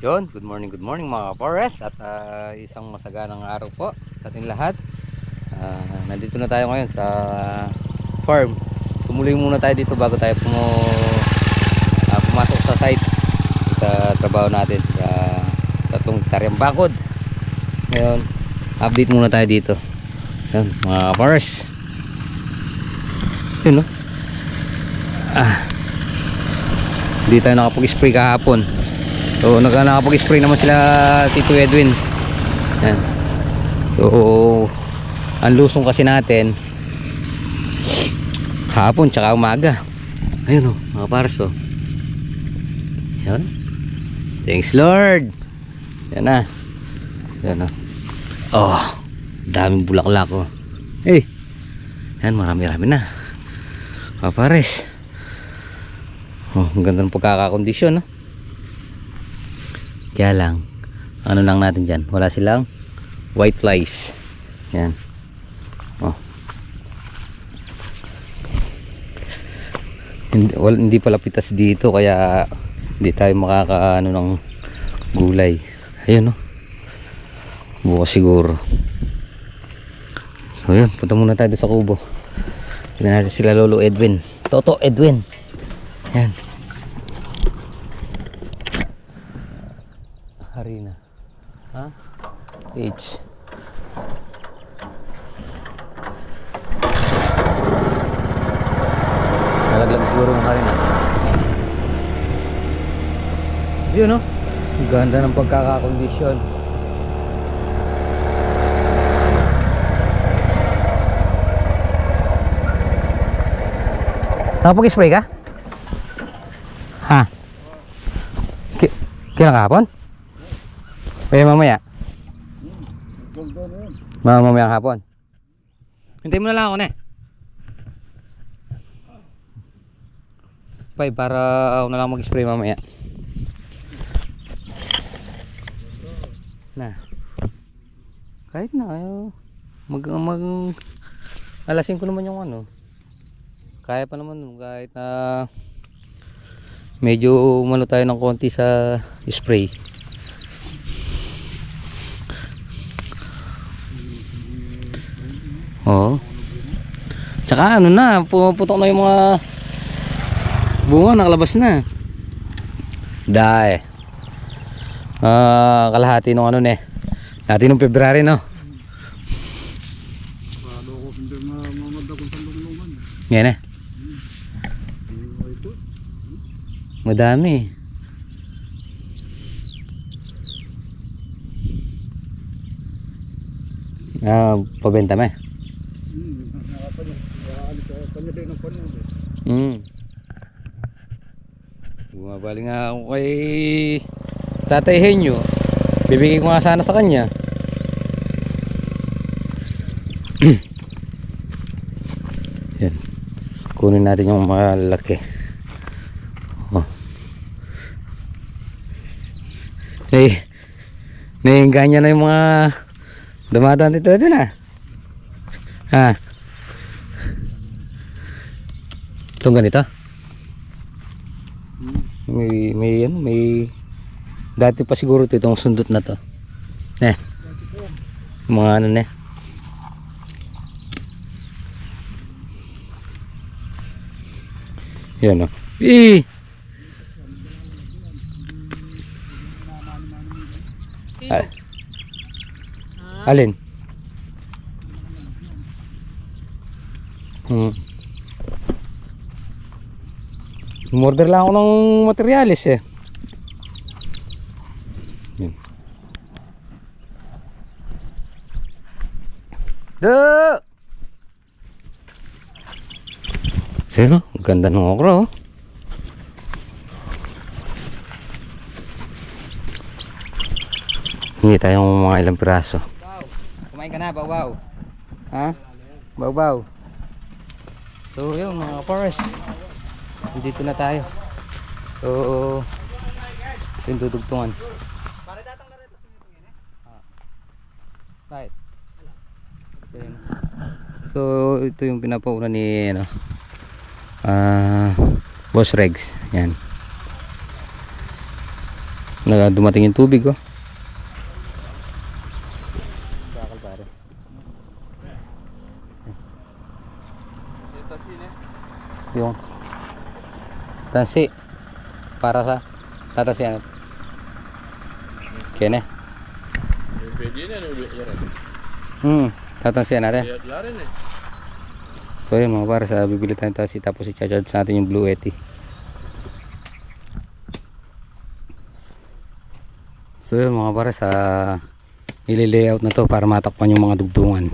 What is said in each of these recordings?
Yon, good morning mga forest at isang masaganang araw po sa ating lahat. Nandito na tayo ngayon sa farm. Tumuloy muna tayo dito bago tayo pumasok sa site sa trabaho natin sa tatlong hektaryang bakod. Ngayon, update muna tayo dito. Yan, mga forest. Yun, no? Hindi tayo nakapag-spray kahapon. So nakapag-spray naman sila Tito Edwin. Yan. So ang lusong kasi natin hapon tsaka umaga. Ayun o mga pares o. Yan. Thanks Lord. Yan na. Yan o. Oh, daming bulaklak o. Hey. Yan, marami-rami na mga pares. Oh, ang ganda ng pagkakakondisyon, no? Kaya lang, ano lang natin dyan, wala silang white flies. Yan. Oh. Hindi pala pitas dito, kaya hindi tayo makakaano ng gulay. Ayun, no? Bukas siguro. So yan, punta muna tayo sa kubo. Tignan natin sila Lolo Edwin, Toto Edwin. Yan. Harina. Ha? H. Nalaglag siguro yung harina. Yun, no? Ganda ng pagkakakondisyon. Nakapag-spray ka? Ha? Kailan kahapon? Kaya mamaya? Mamaya hapon. Hintayin mo na lang ako, ne? Pay, para ako na lang mag-spray mamaya. Na. Kahit na, alasin ko naman yung ano. Kaya pa naman kahit na medyo umano tayo ng konti sa spray. Oo. Tsaka ano na, puputok na yung mga bunga, nakalabas na. Dahil kalahati nung ano ne. Dati nung February, no. Yan eh. Madami. Pabenta mo eh. Bumabali nga ako kay Tatay Henyo. Bibigay ko nga sana sa kanya. Yan. Kunin natin yung malaki. Oh. Naiinggan na yung mga dumadaan dito na. Ha? Itong ganito? May dati pa siguro ito, itong sundot na to. Mga ano ne. Yan o. Alin? Umorder lang ako ng materialis eh. Yan. Sino? Ang ganda ng okra oh. Hindi tayong mga ilang piraso. Kumain ka na, baw-baw. Ha? Baw-baw. So yun mga forest, dito na tayo. So ito yung dudugtungan. So ito yung pinapauna ni ano, Boss Regs. Yan. dumating yung tubig oh. Bakal pare. Yung tansi para sa tatasian. Kene. Pwede na yan. Tatansian na rin. Kaya rin eh. So yun mga pare, sa bibili tayong tansi tapos i-charge natin yung Blue Yeti. So yun mga pare, sa ili-layout na to para matakpan yung mga dugtungan.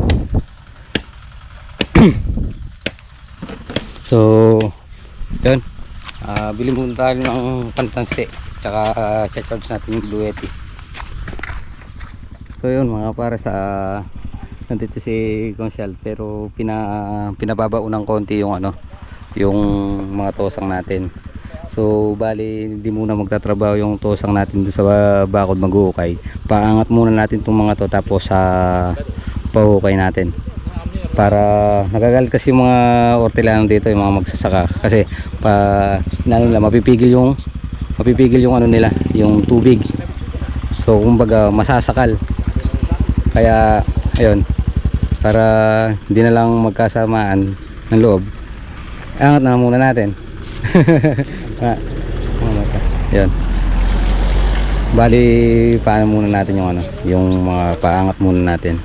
So yun, bili muna tayo ng pantansi tsaka charge natin yung Blue Yeti. So yun mga pare, sa nandito si Conchal pero pinababao ng konti yung ano, yung mga tosang natin. So bali hindi muna magtatrabaho yung tosang natin doon sa bakod mag-uukay. Paangat muna natin itong mga to tapos sa paukay natin. Para nagagalit kasi yung mga ortilano dito, yung mga magsasaka kasi nila mapipigil yung ano nila, yung tubig. So kumbaga masasakal. Kaya ayun, para hindi na lang magkasamaan ng loob, angat na muna natin. Ayun. Bali paano muna natin yung ano, yung mga paangat muna natin.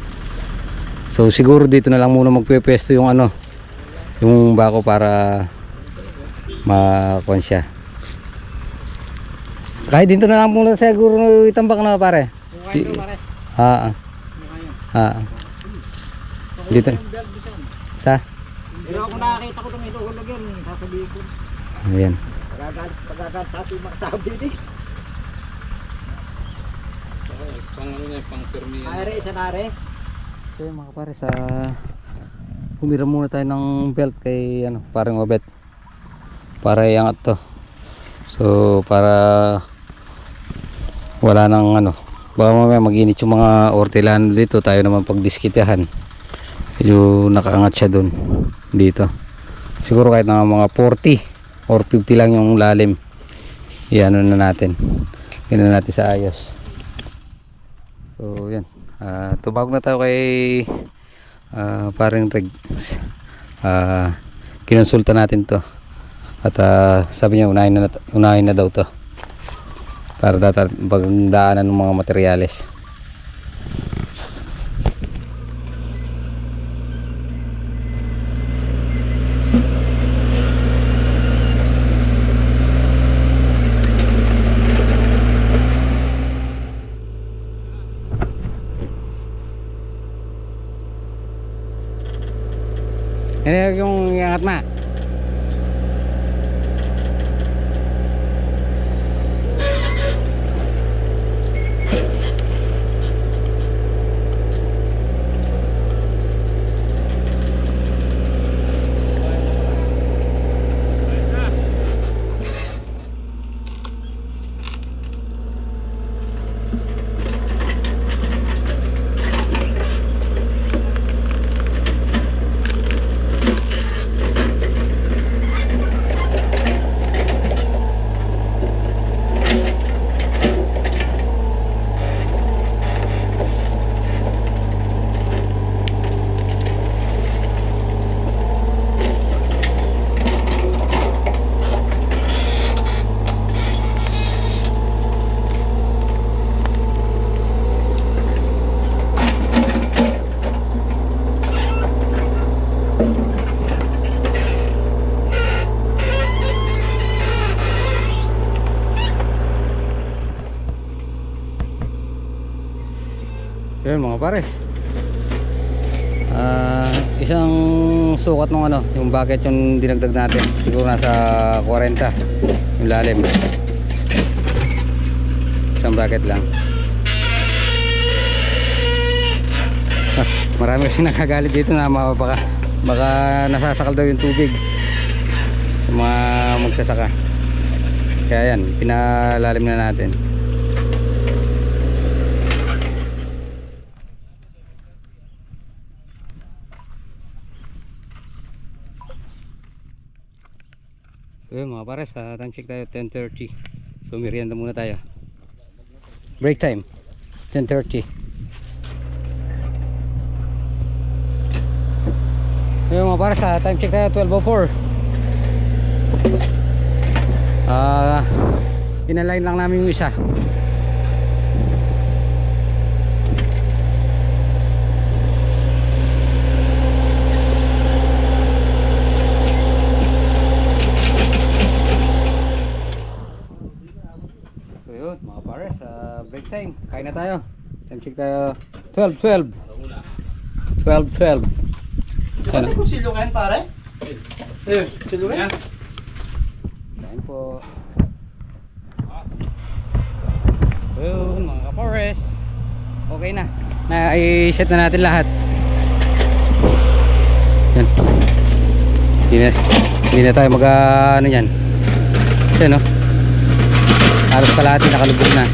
So siguro dito na lang muna magpwesto yung ano, yung bako para makonsya. Kahit dito na lang muna siguro itambak na pare. Dito. Sa? Pero ako nakakita ko ng inuulag yan, sasabihin ko. Ayan. Pagagalit sa ating mga tao din eh. Pang ano na, pang permi. Are, isa na are. So mga pare, sa humiram muna tayo ng belt kay ano, parang Obet para iangat to. So para wala nang ano, baka mamaya mag-init yung mga ortilano dito, tayo naman pagdiskitahan. Medyo nakaangat siya dun dito. Siguro kahit na mga 40 or 50 lang yung lalim, iano na natin, ganoon natin sa ayos. So yan, tumawag na tayo kay paring Reg. Kinonsulta natin to at sabi niya unahin na daw to para pagdaanan ng mga materyales. Ano yung iangat na? Yun mga pares, isang sukat ng ano, yung bucket yung dinagdag natin, siguro nasa 40 yung lalim. Isang bucket lang. Marami kasi nakagalit dito na baka nasasakal daw yung tubig sa mga magsasaka. Kaya yan, pinalalim na natin. So yun mga pares, time check tayo 10:30. So merienda muna tayo. Break time. 10:30. Yung mga para sa time check tayo 12:04. Inalign lang namin yung isa. So yun mga pares, break time. Kain na tayo. Time check tayo 12:12. 12:12. Ano kung silungan pare? Silungan? Kain po. Yun mga kapores. Okay na. Na-set na natin lahat. Yan. Hindi na tayo mag ano yan. Yan no. Halos kalahati nakalubog na.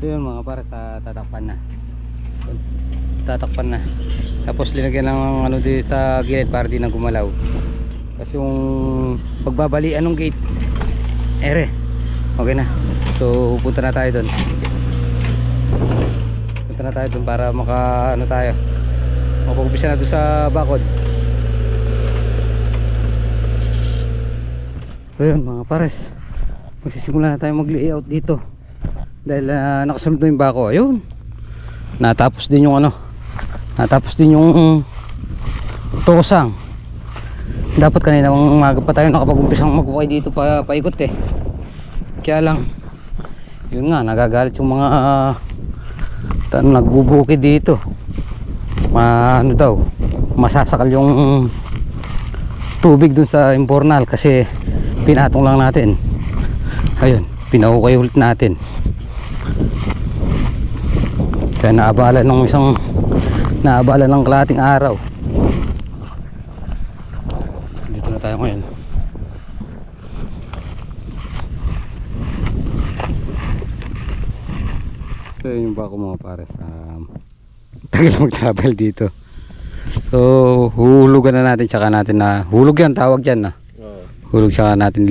So yun mga para sa tatakpan na. Tatakpan na. Tapos linagyan ng ano din sa gilid para di na gumalaw. Kasi yung pagbabalian ng gate okay na. So punta na tayo doon. Punta na tayo doon para maka ano tayo. Mapag-umpisa na doon sa bakod. So yun mga pares, magsisimula na tayo mag-layout dito. Dahil nakasunod na yung bako. Ayun. Natapos din yung ano. Natapos din yung tosang. Dapat kanina umaga pa tayo nakapag-umpisang magbuhay dito paikot eh. Kaya lang yun nga, nagagalit yung mga nagbubukid dito. Ano daw, masasakal yung tubig dun sa imbornal kasi pinatong lang natin. Ayun, pinahukay ulit natin. Kaya naabala ng kalahating araw. Dito na tayo ngayon. So yun yung bako mga pares. Tagal mag-travel dito. So hulugan na natin, tsaka natin na hulog yan, tawag dyan na. Hulog tsaka natin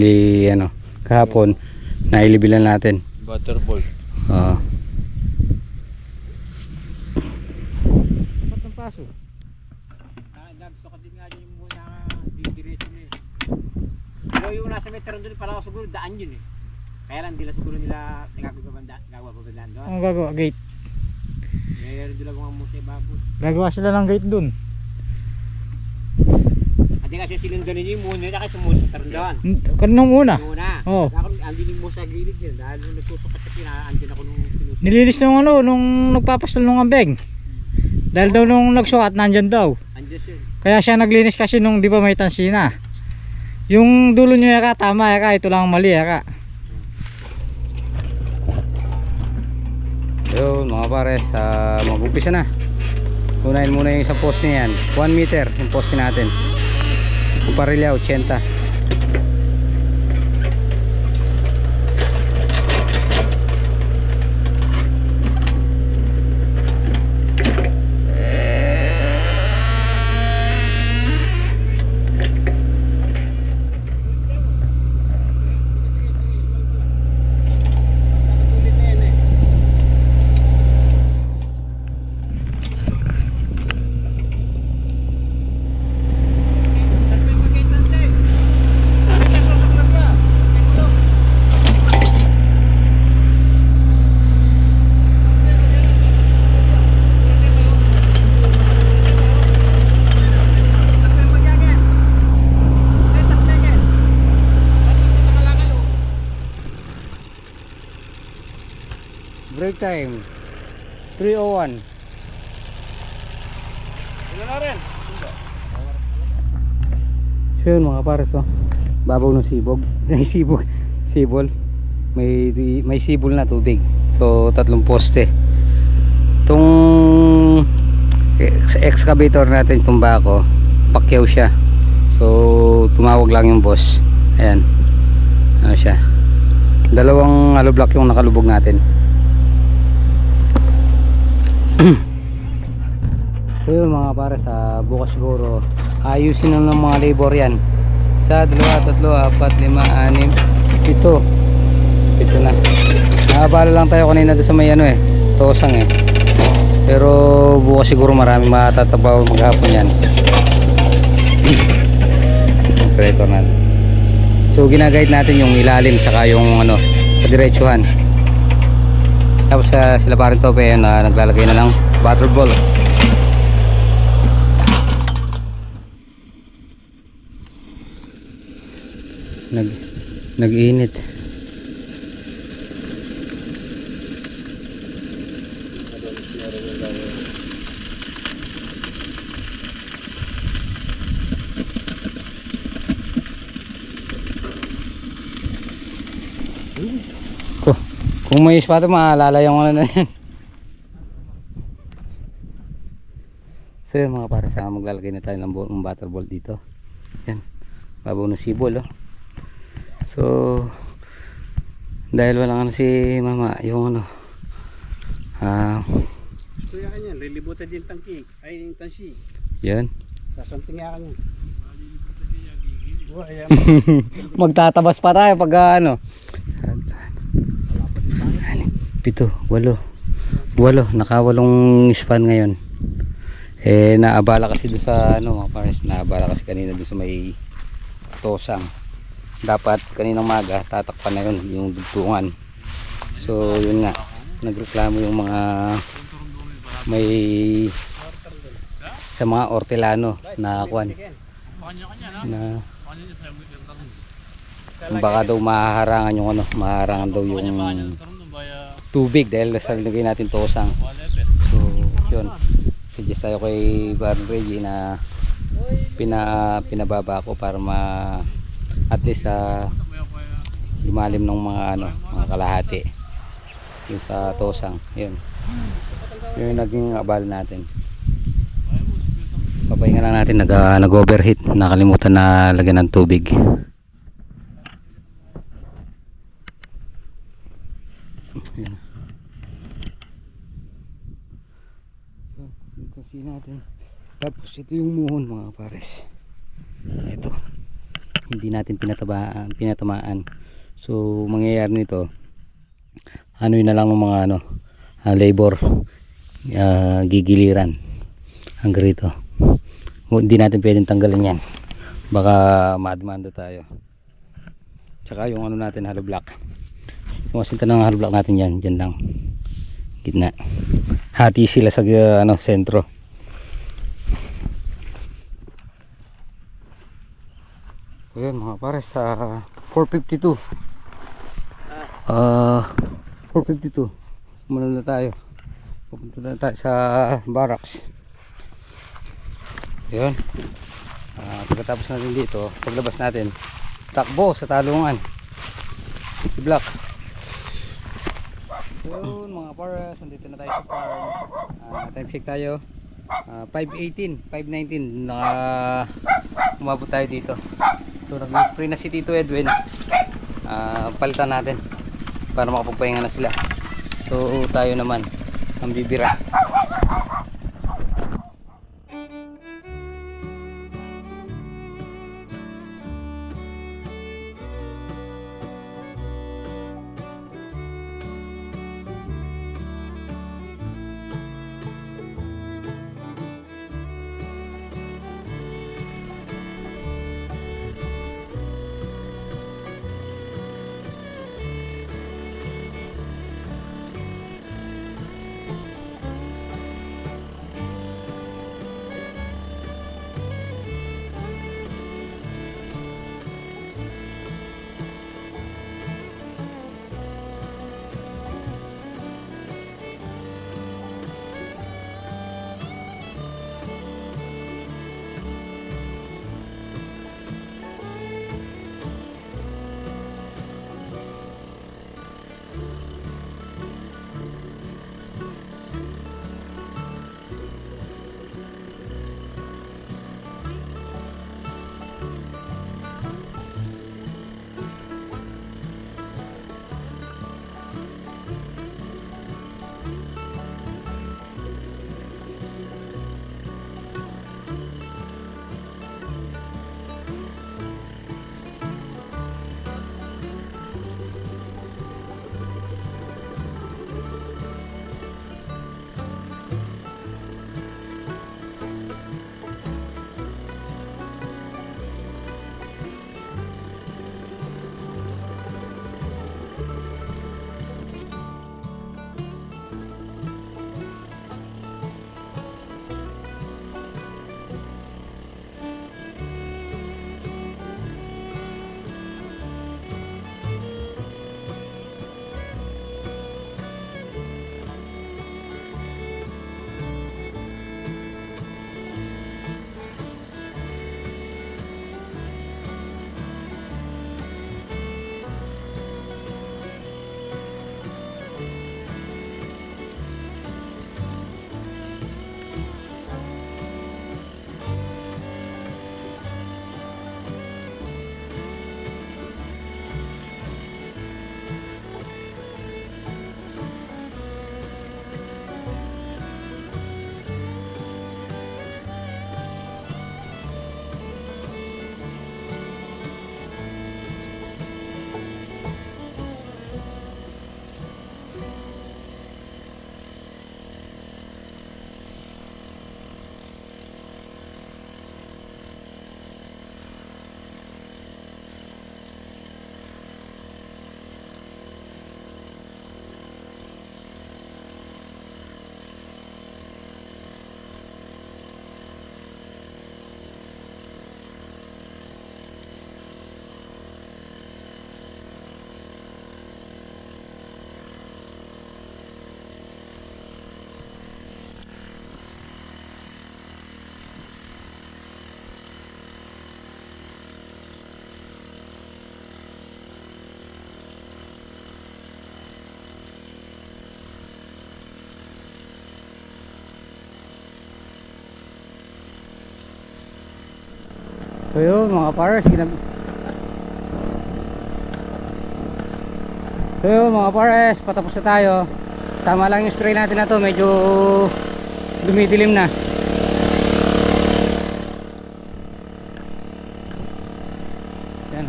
kahapon nailibilan natin. Butterball. Paso. Gusto ko din nga yung muna didiretso niya eh. Pero yung nasa metro doon pala siguro daan yun eh. Kaya lang dila siguro nila nagagawa pa ba doon? Ang gagawa gate. Mayroon dila mga musay babos. Gagawa sila ng gate doon. Ate kasi sinundan niyo yung muna kasi sumusot doon. Kanong una? Oo. Ako andin yung musa gilid niya dahil nung nagtusukat kasi andin ako nung sinusot. Nilinis nung nung nagpapastol ng ambeng. Dahil daw nung nagsukat nandyan daw. Kaya siya naglinis kasi nung di ba may tansina. Yung dulo nyo yaka tama yaka, ito lang mali yaka. Yun mga pares, mag-umpisa na. Unahin muna yung isang post na yan, 1 meter yung post natin. Yung parilya 80. Break time 3:01. So yun mga pares, babaw ng sibog. Sibol. May sibol na tubig. So 3 poste. Itong excavator natin, itong bako, pakyaw siya. So tumawag lang yung boss. Ayan. Ano siya? 2 hollow block yung nakalubog natin. So yun mga para sa bukas siguro ayusin ng mga labor yan 1, 2, 3, 4, 5, 6, 7. 7 na. Nakabala lang tayo kanina doon sa may ano tosang pero bukas siguro marami matatabaw maghapon yan. Operator natin. So ginagayad natin yung ilalim tsaka yung sa diretsuhan. Tapos sila pa rin tope naglalagay na ng butter ball. Nag-init. Kung may ispato maalala yung na yan. So yun mga para sa maglalagay na tayo ng butter ball dito. Yan. Babaw ng sibol So dahil walang si mama yung Kuya kanya, lilibutan din tangki. Ay, yung tansi. yan. Sasanting nga kanya. Magtatabas pa tayo pag 7, 8, nakawalong span ngayon. Naabala kasi doon sa mga pares, naabala kasi kanina doon sa may tosang. Dapat kaninang maga tatakpan na yun yung dugtungan. So yun nga, nagreklamo yung mga may sa mga ortelano na kwan na baka daw mahaharangan yung mahaharangan daw yung tubig dahil nasa lagay natin tosang. So yun, suggest tayo kay Baron Reggie na pinababa ko para at least lumalim ng mga kalahati yung sa tosang. Yun yung naging abal natin. Papahinga lang natin, nag-overheat, nakalimutan na lagyan ng tubig. Yan. Kasi natin. Tapos ito yung muhon mga pares. Ito. Hindi natin pinatamaan. So mangyayari nito, yun na lang ng mga labor, gigiliran hanggang rito. Hindi natin pwedeng tanggalin yan. Baka mademanda tayo. Tsaka yung natin hollow block. Yung asinta ng hollow block natin yan, dyan lang. Gitna. Hati sila sa sentro. So yun mga pares, 452. 452. Muna na tayo. Pupunta na tayo sa barracks. Yun. Pagkatapos natin dito, paglabas natin, takbo sa talungan. Si Black. Yun mga pares, nandito na tayo sa farm. Time check tayo. 5:18, 5:19 umabot tayo dito. So nag-spray na si Tito Edwin. Palitan natin para makapagpahinga na sila. So tayo naman ang bibira. So yun mga pares, so yun mga pares, patapos na tayo. Tama lang yung spray natin na to, medyo dumidilim na. Yan.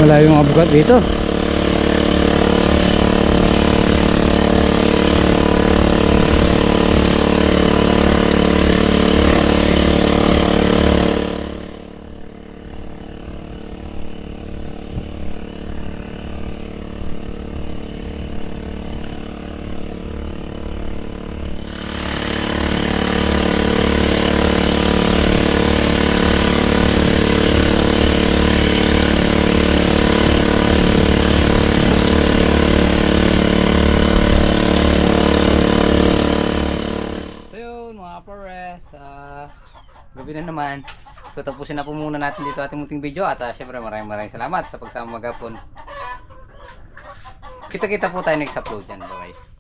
Wala yung abugat dito. Gabi na naman. So tapusin na po muna natin dito ating munting video at syempre maraming salamat sa pagsama maghapon. Kita-kita po tayo next upload yan. Bye bye.